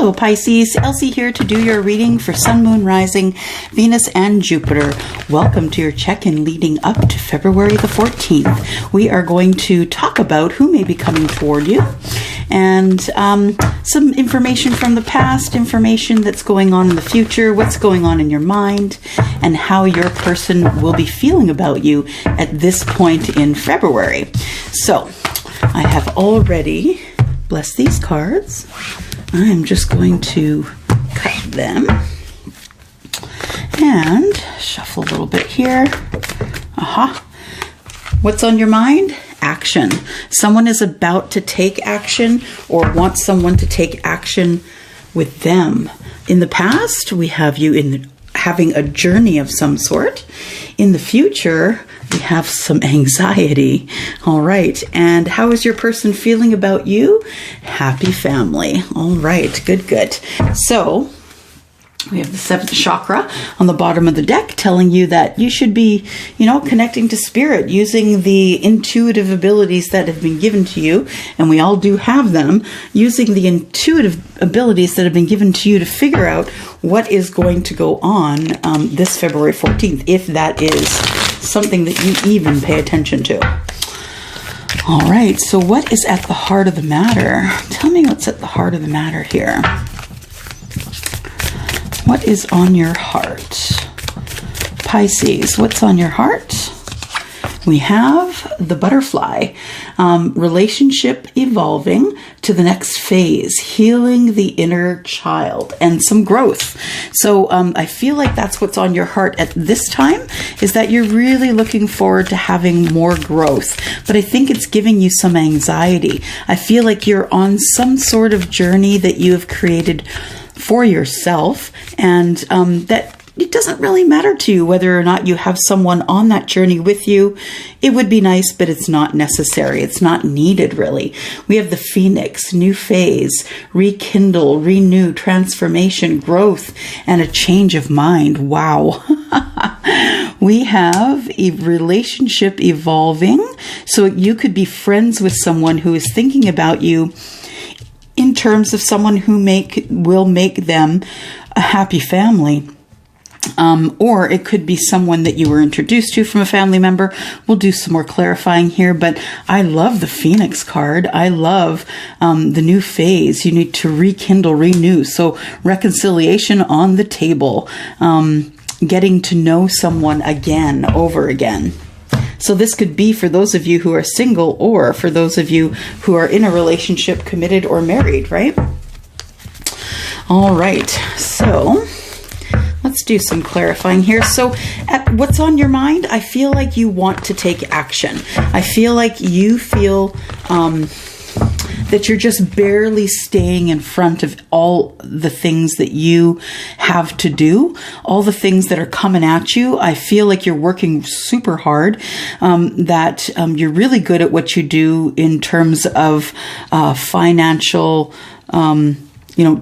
Hello Pisces, Elsie here to do your reading for Sun, Moon, Rising, Venus, and Jupiter. Welcome to your check-in leading up to February the 14th. We are going to talk about who may be coming toward you and some information from the past, information that's going on in the future, what's going on in your mind, and how your person will be feeling about you at this point in February. So, I have already blessed these cards. I'm just going to cut them and shuffle a little bit here. What's on your mind? Action. Someone is about to take action or wants someone to take action with them. In the past, we have you having a journey of some sort. In the future, we have some anxiety. All right. And how is your person feeling about you? Happy family. All right. Good, good. So we have the 7th chakra on the bottom of the deck telling you that you should be, connecting to spirit, using the intuitive abilities that have been given to you. And we all do have them, using the intuitive abilities that have been given to you to figure out what is going to go on this February 14th, if that is something that you even pay attention to. All right, so what is at the heart of the matter? Tell me what's at the heart of the matter here. What is on your heart? Pisces, what's on your heart? We have the butterfly, relationship evolving to the next phase, healing the inner child and some growth. So I feel like that's what's on your heart at this time, is that you're really looking forward to having more growth. But I think it's giving you some anxiety. I feel like you're on some sort of journey that you have created for yourself, and that it doesn't really matter to you whether or not you have someone on that journey with you. It would be nice, but it's not necessary. It's not needed, really. We have the Phoenix, new phase, rekindle, renew, transformation, growth, and a change of mind. Wow. We have a relationship evolving. So you could be friends with someone who is thinking about you in terms of someone who will make them a happy family. Or it could be someone that you were introduced to from a family member. We'll do some more clarifying here, but I love the Phoenix card. I love the new phase. You need to rekindle, renew. So reconciliation on the table, getting to know someone again, over again. So this could be for those of you who are single, or for those of you who are in a relationship, committed or married, right? All right, so let's do some clarifying here. So what's on your mind? I feel like you want to take action. I feel like you feel that you're just barely staying in front of all the things that you have to do, all the things that are coming at you. I feel like you're working super hard, that you're really good at what you do in terms of financial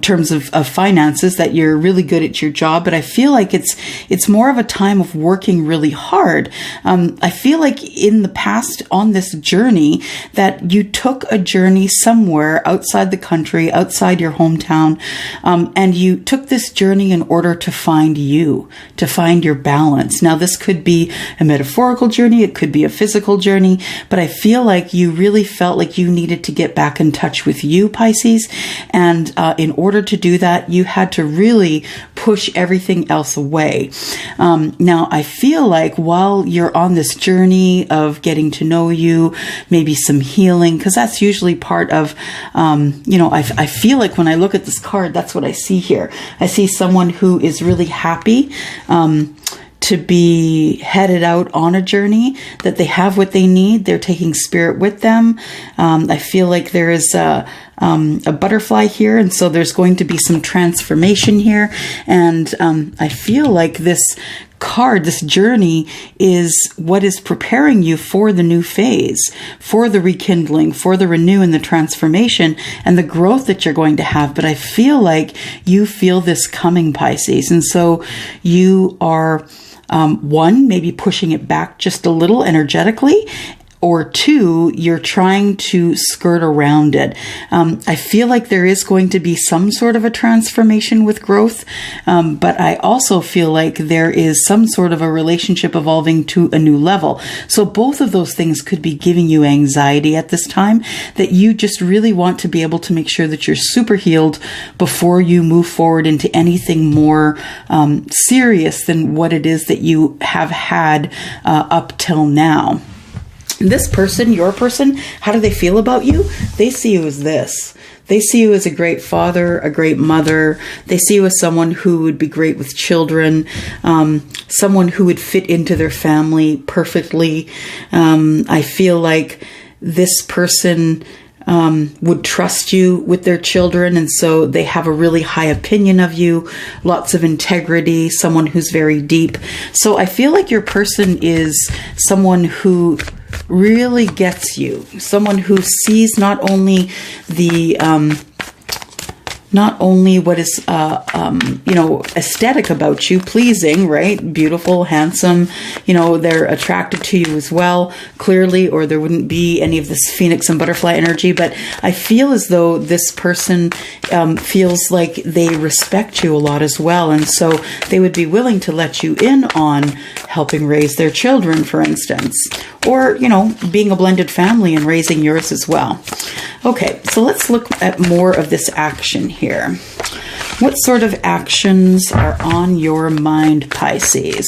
terms of finances, that you're really good at your job. But I feel like it's more of a time of working really hard. I feel like in the past on this journey that you took a journey somewhere outside the country, outside your hometown, and you took this journey in order to find you, to find your balance. Now, this could be a metaphorical journey. It could be a physical journey, but I feel like you really felt like you needed to get back in touch with you, Pisces. And in order to do that, you had to really push everything else away. Now, I feel like while you're on this journey of getting to know you, maybe some healing, because that's usually part of, I feel like when I look at this card, that's what I see here. I see someone who is really happy to be headed out on a journey, that they have what they need. They're taking spirit with them. I feel like there is a butterfly here, and so there's going to be some transformation here. And I feel like this card, this journey, is what is preparing you for the new phase, for the rekindling, for the renew and the transformation and the growth that you're going to have. But I feel like you feel this coming, Pisces. And so you are, maybe pushing it back just a little energetically, or two, you're trying to skirt around it. I feel like there is going to be some sort of a transformation with growth, but I also feel like there is some sort of a relationship evolving to a new level. So both of those things could be giving you anxiety at this time, that you just really want to be able to make sure that you're super healed before you move forward into anything more serious than what it is that you have had up till now. This person, your person, how do they feel about you? They see you as this. They see you as a great father, a great mother. They see you as someone who would be great with children, someone who would fit into their family perfectly. I feel like this person would trust you with their children, and so they have a really high opinion of you, lots of integrity, someone who's very deep. So I feel like your person is someone who really gets you, someone who sees not only the what is aesthetic about you, pleasing, right? Beautiful, handsome, they're attracted to you as well, clearly, or there wouldn't be any of this phoenix and butterfly energy. But I feel as though this person feels like they respect you a lot as well, and so they would be willing to let you in on helping raise their children, for instance, or being a blended family and raising yours as well. Okay, so let's look at more of this action here. What sort of actions are on your mind, Pisces?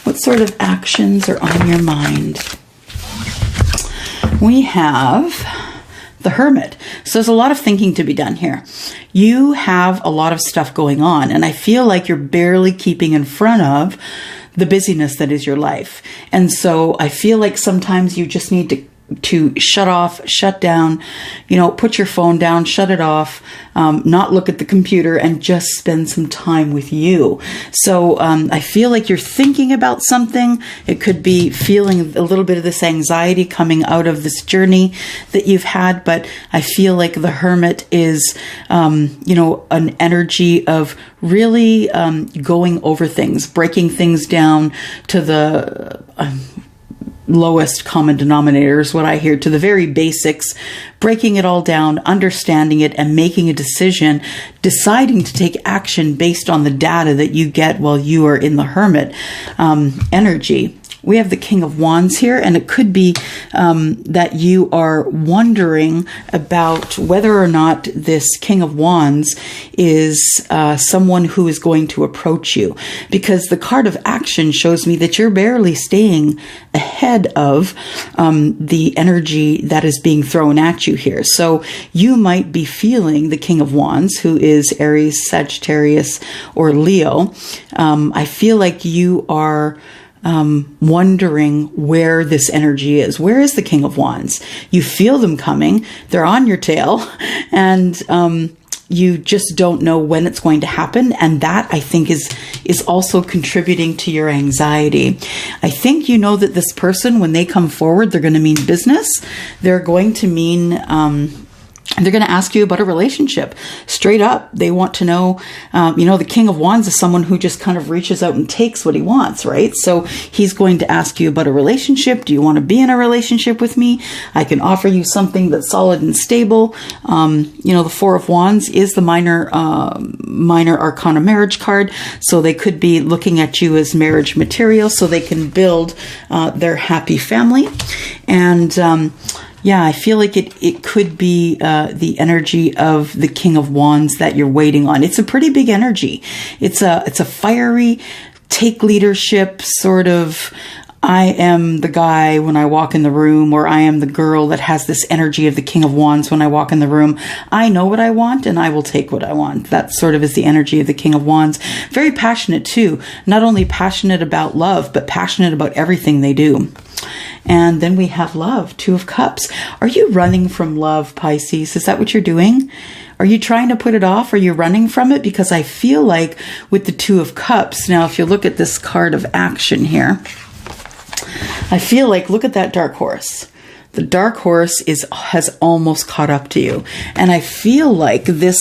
What sort of actions are on your mind? We have the Hermit. So there's a lot of thinking to be done here. You have a lot of stuff going on, and I feel like you're barely keeping in front of the busyness that is your life. And so I feel like sometimes you just need to shut off, shut down, put your phone down, shut it off, not look at the computer, and just spend some time with you. So I feel like you're thinking about something. It could be feeling a little bit of this anxiety coming out of this journey that you've had, but I feel like the Hermit is, an energy of really going over things, breaking things down to the lowest common denominator is what I hear, to the very basics, breaking it all down, understanding it, and making a decision, deciding to take action based on the data that you get while you are in the Hermit energy. We have the King of Wands here, and it could be that you are wondering about whether or not this King of Wands is someone who is going to approach you, because the card of action shows me that you're barely staying ahead of the energy that is being thrown at you here. So you might be feeling the King of Wands, who is Aries, Sagittarius, or Leo. I feel like you are wondering where this energy is. Where is the King of Wands? You feel them coming. They're on your tail, and you just don't know when it's going to happen. And that, I think, is also contributing to your anxiety. I think you know that this person, when they come forward, they're going to mean business. They're going to mean they're going to ask you about a relationship straight up. They want to know, the King of Wands is someone who just kind of reaches out and takes what he wants, right? So he's going to ask you about a relationship. Do you want to be in a relationship with me? I can offer you something that's solid and stable. The Four of Wands is the minor arcana marriage card. So they could be looking at you as marriage material so they can build their happy family. And, I feel like it could be the energy of the King of Wands that you're waiting on. It's a pretty big energy. It's a fiery, take leadership sort of, I am the guy when I walk in the room, or I am the girl that has this energy of the King of Wands when I walk in the room. I know what I want and I will take what I want. That sort of is the energy of the King of Wands. Very passionate too. Not only passionate about love, but passionate about everything they do. And then we have love, Two of Cups. Are you running from love, Pisces? Is that what you're doing? Are you trying to put it off? Are you running from it? Because I feel like with the Two of Cups, now if you look at this card of action here, I feel like, look at that dark horse. The dark horse has almost caught up to you. And I feel like this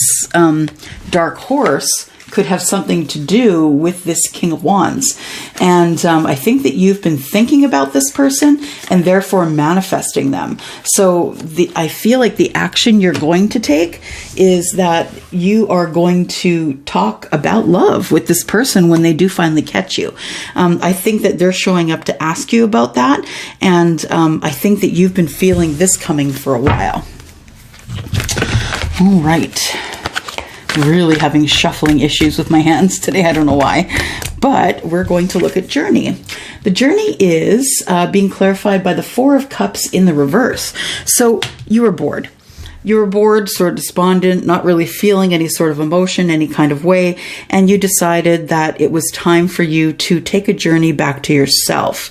dark horse could have something to do with this King of Wands. And I think that you've been thinking about this person and therefore manifesting them. So I feel like the action you're going to take is that you are going to talk about love with this person when they do finally catch you. I think that they're showing up to ask you about that. And I think that you've been feeling this coming for a while. All right. Really having shuffling issues with my hands today. I don't know why. But we're going to look at journey. The journey is being clarified by the Four of Cups in the reverse. So you were bored. You were bored, sort of despondent, not really feeling any sort of emotion, any kind of way, and you decided that it was time for you to take a journey back to yourself.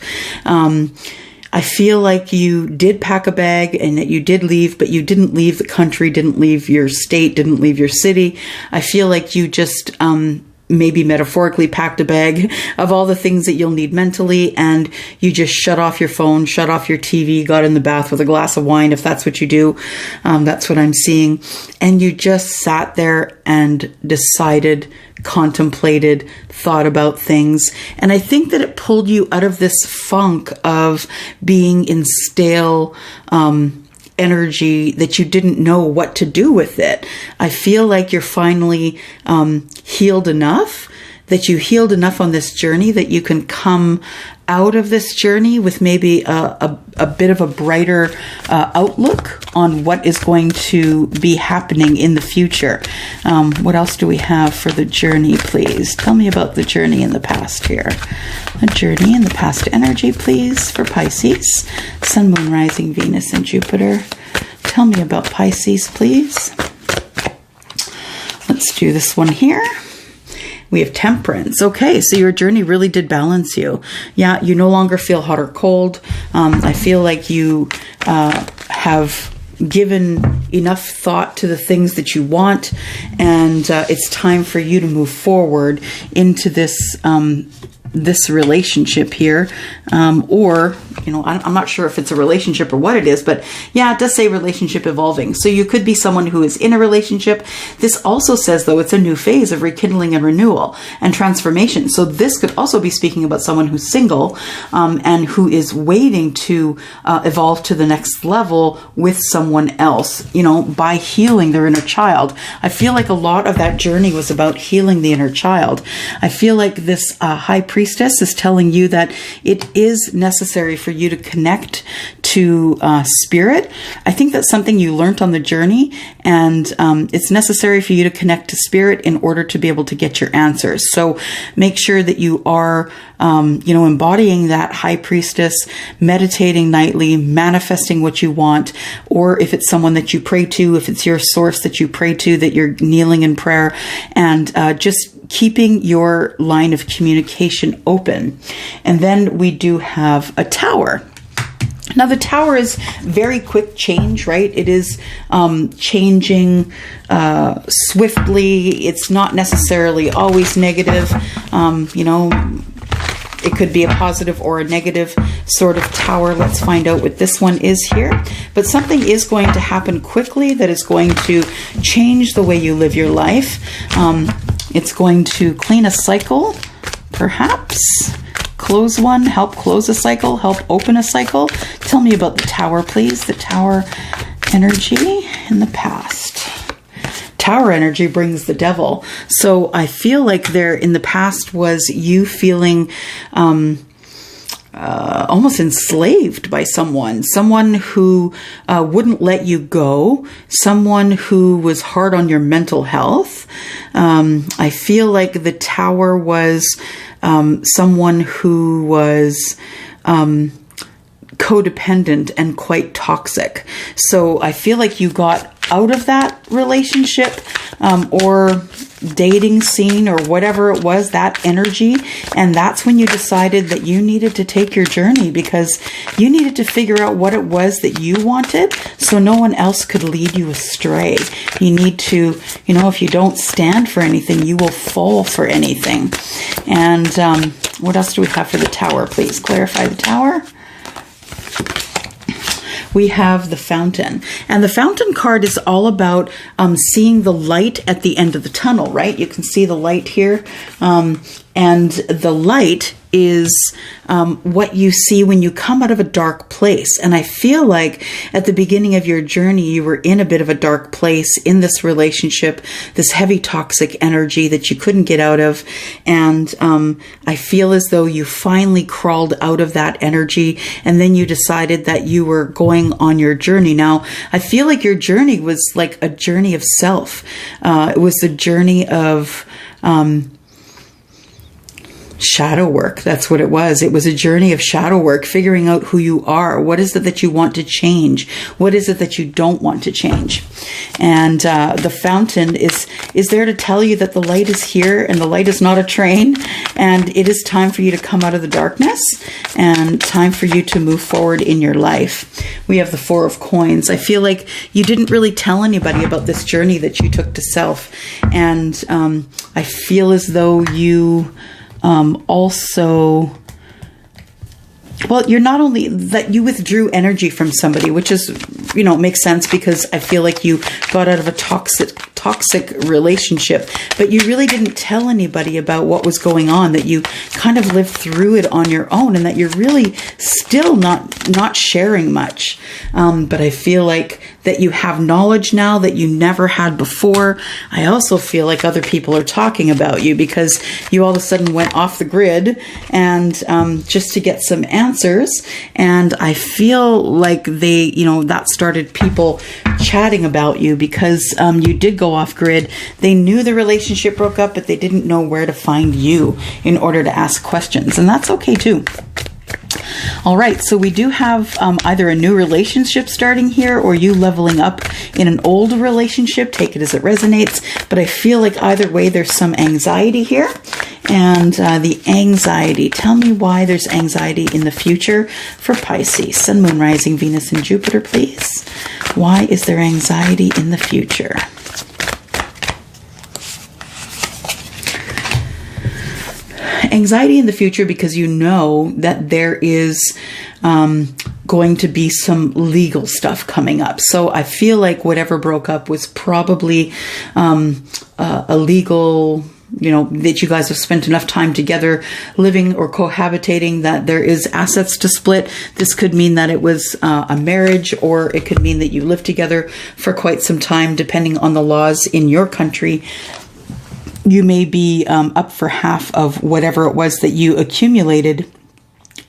I feel like you did pack a bag and that you did leave, but you didn't leave the country, didn't leave your state, didn't leave your city. I feel like you just maybe metaphorically packed a bag of all the things that you'll need mentally, and you just shut off your phone, shut off your TV, got in the bath with a glass of wine, if that's what you do. That's what I'm seeing. And you just sat there and decided, contemplated, thought about things. And I think that it pulled you out of this funk of being in stale energy that you didn't know what to do with it. I feel like you're finally healed enough, that you healed enough on this journey that you can come out of this journey with maybe a bit of a brighter outlook on what is going to be happening in the future. What else do we have for the journey, please? Tell me about the journey in the past here. A journey in the past energy, please, for Pisces. Sun, Moon, Rising, Venus, and Jupiter. Tell me about Pisces, please. Let's do this one here. We have Temperance. Okay, so your journey really did balance you. Yeah, you no longer feel hot or cold. I feel like you have given enough thought to the things that you want, and it's time for you to move forward into this this relationship here, or, you know, I'm not sure if it's a relationship or what it is, but yeah, it does say relationship evolving. So you could be someone who is in a relationship. This also says, though, it's a new phase of rekindling and renewal and transformation. So this could also be speaking about someone who's single and who is waiting to evolve to the next level with someone else, you know, by healing their inner child. I feel like a lot of that journey was about healing the inner child. I feel like this high priestess is telling you that it is necessary for you to connect to spirit. I think that's something you learned on the journey, and it's necessary for you to connect to spirit in order to be able to get your answers. So make sure that you are you know, embodying that high priestess, meditating nightly, manifesting what you want, or if it's someone that you pray to, if it's your source that you pray to, that you're kneeling in prayer, and just keeping your line of communication open. And then we do have a Tower. Now, the Tower is very quick change, right? It is changing swiftly. It's not necessarily always negative. You know, it could be a positive or a negative sort of Tower. Let's find out what this one is here. But something is going to happen quickly that is going to change the way you live your life. It's going to clean a cycle, perhaps. Close one, help close a cycle, help open a cycle. Tell me about the Tower, please. The Tower energy in the past. Tower energy brings the Devil. So I feel like there in the past was you feeling almost enslaved by someone who wouldn't let you go, someone who was hard on your mental health. I feel like the Tower was someone who was codependent and quite toxic. So I feel like you got out of that relationship or dating scene or whatever it was, that energy, and that's when you decided that you needed to take your journey because you needed to figure out what it was that you wanted so no one else could lead you astray. You need to, you know, if you don't stand for anything, you will fall for anything. And what else do we have for the Tower? Please clarify the Tower. we have the Fountain. And the Fountain card is all about seeing the light at the end of the tunnel, right? You can see the light here. And the light is what you see when you come out of a dark place. And I feel like at the beginning of your journey, you were in a bit of a dark place in this relationship, this heavy toxic energy that you couldn't get out of. And I feel as though you finally crawled out of that energy, and then you decided that you were going on your journey. Now, I feel like your journey was like a journey of self. It was the journey of shadow work. That's what it was. It was a journey of shadow work, figuring out who you are. What is it that you want to change? What is it that you don't want to change? And the Fountain is there to tell you that the light is here, and the light is not a train, and it is time for you to come out of the darkness and time for you to move forward in your life. We have the Four of Coins. I feel like you didn't really tell anybody about this journey that you took to self. And I feel as though you also, well, you're not only that you withdrew energy from somebody, which is, you know, makes sense because I feel like you got out of a toxic relationship, but you really didn't tell anybody about what was going on, that you kind of lived through it on your own, and that you're really still not sharing much. But I feel like that you have knowledge now that you never had before. I also feel like other people are talking about you because you all of a sudden went off the grid and just to get some answers. And I feel like they, you know, that started people chatting about you because you did go off grid. They knew the relationship broke up, but they didn't know where to find you in order to ask questions. And that's okay too. All right, so we do have either a new relationship starting here or you leveling up in an old relationship. Take it as it resonates. But I feel like either way, there's some anxiety here. And the anxiety, tell me why there's anxiety in the future for Pisces. Sun, Moon, Rising, Venus, and Jupiter, please. Why is there anxiety in the future? Anxiety in the future because you know that there is going to be some legal stuff coming up. So I feel like whatever broke up was probably a legal, you know, that you guys have spent enough time together living or cohabitating that there is assets to split. This could mean that it was a marriage, or it could mean that you lived together for quite some time, depending on the laws in your country. You may be up for half of whatever it was that you accumulated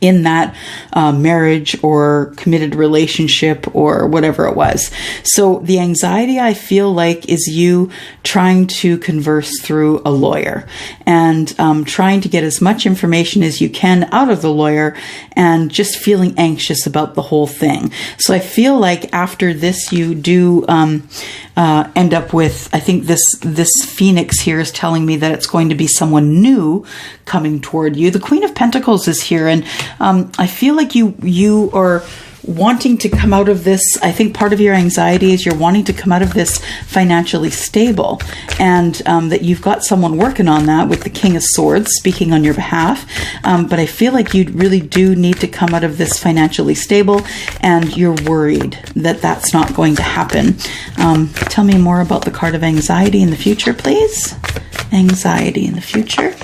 in that marriage or committed relationship or whatever it was. So the anxiety, I feel like, is you trying to converse through a lawyer and trying to get as much information as you can out of the lawyer and just feeling anxious about the whole thing. So I feel like after this, you do end up with, I think this Phoenix here is telling me that it's going to be someone new coming toward you. The Queen of Pentacles is here, and I feel like you are wanting to come out of this. I think part of your anxiety is you're wanting to come out of this financially stable, and that you've got someone working on that with the King of Swords speaking on your behalf. But I feel like you really do need to come out of this financially stable, and you're worried that that's not going to happen. Tell me more about the card of anxiety in the future, please. Anxiety in the future.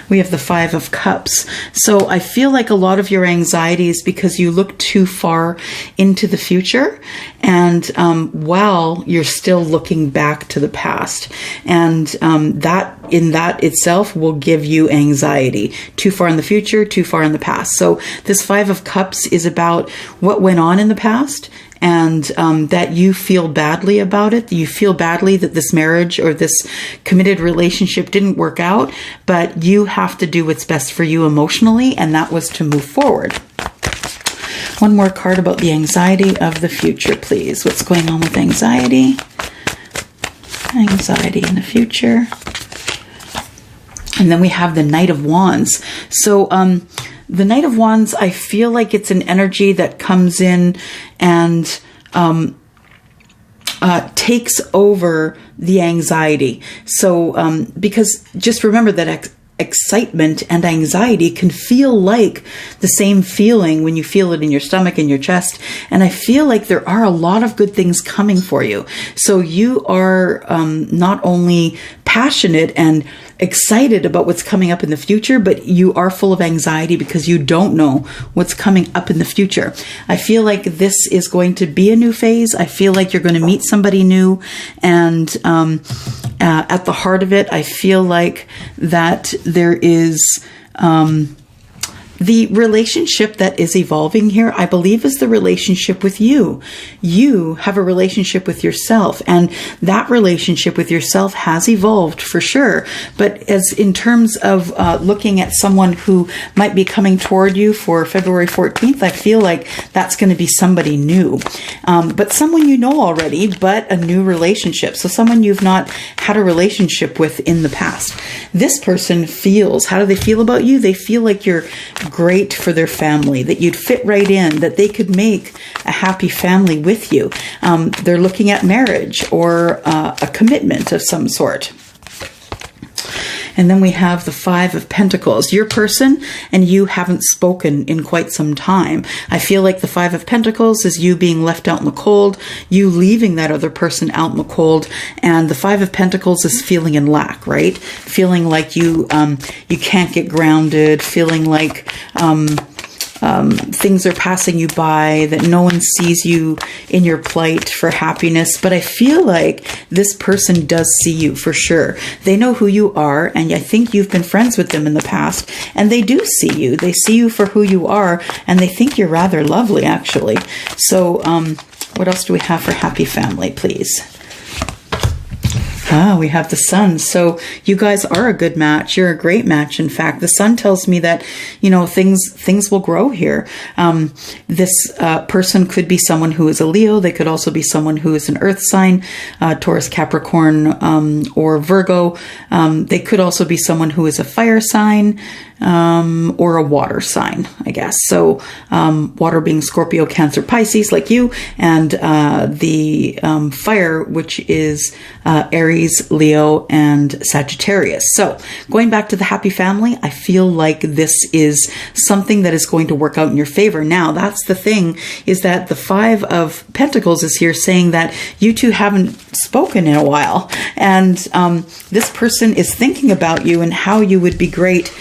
We have the Five of Cups. So I feel like a lot of your anxiety is because you look too far into the future, and while you're still looking back to the past, and that itself will give you anxiety. Too far in the future, too far in the past. So this Five of Cups is about what went on in the past, and that you feel badly about it. You feel badly that this marriage or this committed relationship didn't work out, but you have to do what's best for you emotionally, and that was to move forward. One more card about the anxiety of the future, please. What's going on with anxiety? Anxiety in the future. And then we have the Knight of Wands. So the Knight of Wands, I feel like it's an energy that comes in and takes over the anxiety. So because just remember that excitement and anxiety can feel like the same feeling when you feel it in your stomach and your chest. And I feel like there are a lot of good things coming for you. So you are not only passionate and excited about what's coming up in the future, but you are full of anxiety because you don't know what's coming up in the future. I feel like this is going to be a new phase. I feel like you're going to meet somebody new. And at the heart of it, I feel like that there is the relationship that is evolving here, I believe, is the relationship with you. You have a relationship with yourself, and that relationship with yourself has evolved for sure. But as in terms of looking at someone who might be coming toward you for February 14th, I feel like that's going to be somebody new. But someone you know already, but a new relationship. So someone you've not had a relationship with in the past. This person feels, how do they feel about you? They feel like you're great for their family, that you'd fit right in, that they could make a happy family with you. They're looking at marriage or a commitment of some sort. And then we have the Five of Pentacles. Your person and you haven't spoken in quite some time. I feel like the Five of Pentacles is you being left out in the cold, you leaving that other person out in the cold. And the Five of Pentacles is feeling in lack, right? Feeling like you can't get grounded, feeling like things are passing you by, that no one sees you in your plight for happiness. But I feel like this person does see you for sure. They know who you are, and I think you've been friends with them in the past, and they do see you. They see you for who you are, and they think you're rather lovely, actually. So what else do we have for happy family, please? We have the Sun. So you guys are a good match. You're a great match. In fact, the Sun tells me that, you know, things will grow here. This person could be someone who is a Leo. They could also be someone who is an earth sign, Taurus, Capricorn, or Virgo. They could also be someone who is a fire sign, or a water sign, I guess. So water being Scorpio, Cancer, Pisces, like you, and the fire, which is Aries, Leo, and Sagittarius. So going back to the happy family, I feel like this is something that is going to work out in your favor. Now, that's the thing, is that the Five of Pentacles is here saying that you two haven't spoken in a while. And this person is thinking about you and how you would be great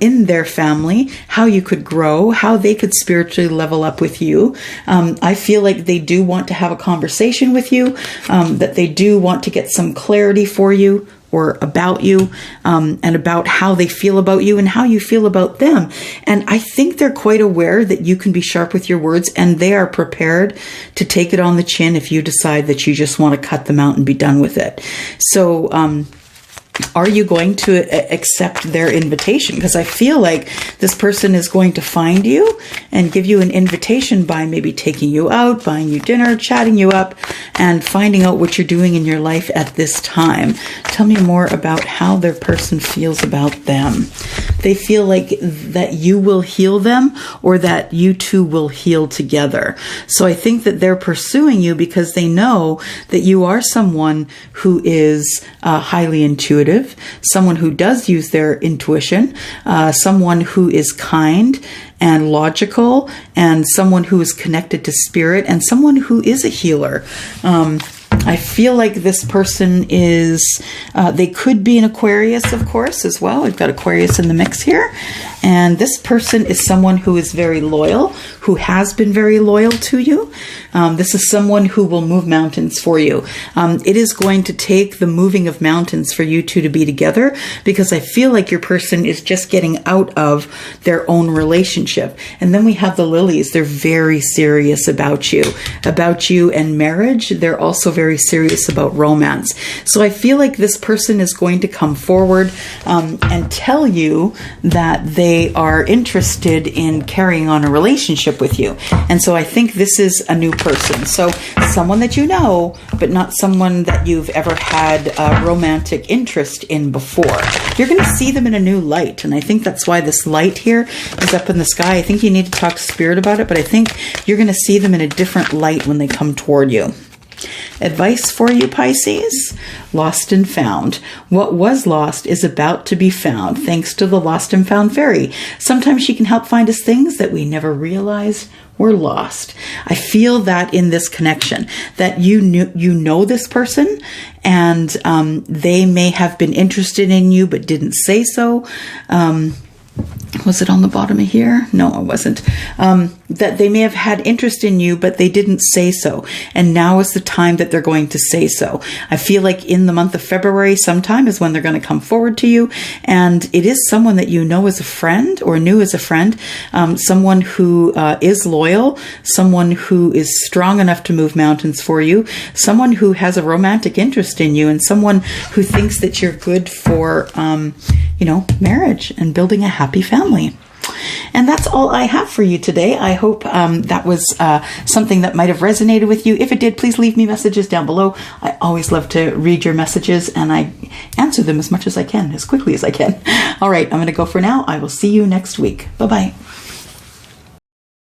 in their family, how you could grow, how they could spiritually level up with you. I feel like they do want to have a conversation with you, that they do want to get some clarity for you or about you, and about how they feel about you and how you feel about them. And I think they're quite aware that you can be sharp with your words, and they are prepared to take it on the chin if you decide that you just want to cut them out and be done with it. So, are you going to accept their invitation? Because I feel like this person is going to find you and give you an invitation by maybe taking you out, buying you dinner, chatting you up, and finding out what you're doing in your life at this time. Tell me more about how their person feels about them. They feel like that you will heal them, or that you two will heal together. So I think that they're pursuing you because they know that you are someone who is highly intuitive, someone who does use their intuition, someone who is kind and logical, and someone who is connected to spirit, and someone who is a healer. I feel like this person is, they could be an Aquarius, of course, as well. We've got Aquarius in the mix here. And this person is someone who is very loyal, who has been very loyal to you. This is someone who will move mountains for you. It is going to take the moving of mountains for you two to be together, because I feel like your person is just getting out of their own relationship. And then we have the lilies. They're very serious about you and marriage. They're also very serious about romance. So I feel like this person is going to come forward and tell you that they are interested in carrying on a relationship with you. And so I think this is a new person. So someone that you know, but not someone that you've ever had a romantic interest in before. You're going to see them in a new light. And I think that's why this light here is up in the sky. I think you need to talk to spirit about it, but I think you're going to see them in a different light when they come toward you. Advice for you, Pisces: lost and found. What was lost is about to be found, thanks to the lost and found fairy. Sometimes she can help find us things that we never realized were lost. I feel that in this connection, that you know this person, and they may have been interested in you but didn't say so. Was it on the bottom of here? No, it wasn't. That they may have had interest in you, but they didn't say so. And now is the time that they're going to say so. I feel like in the month of February sometime is when they're going to come forward to you. And it is someone that you know as a friend or knew as a friend. Someone who is loyal. Someone who is strong enough to move mountains for you. Someone who has a romantic interest in you. And someone who thinks that you're good for, marriage and building a happy family. And that's all I have for you today. I hope that was something that might have resonated with you. If it did, please leave me messages down below. I always love to read your messages, and I answer them as much as I can, as quickly as I can. All right, I'm going to go for now. I will see you next week. Bye-bye.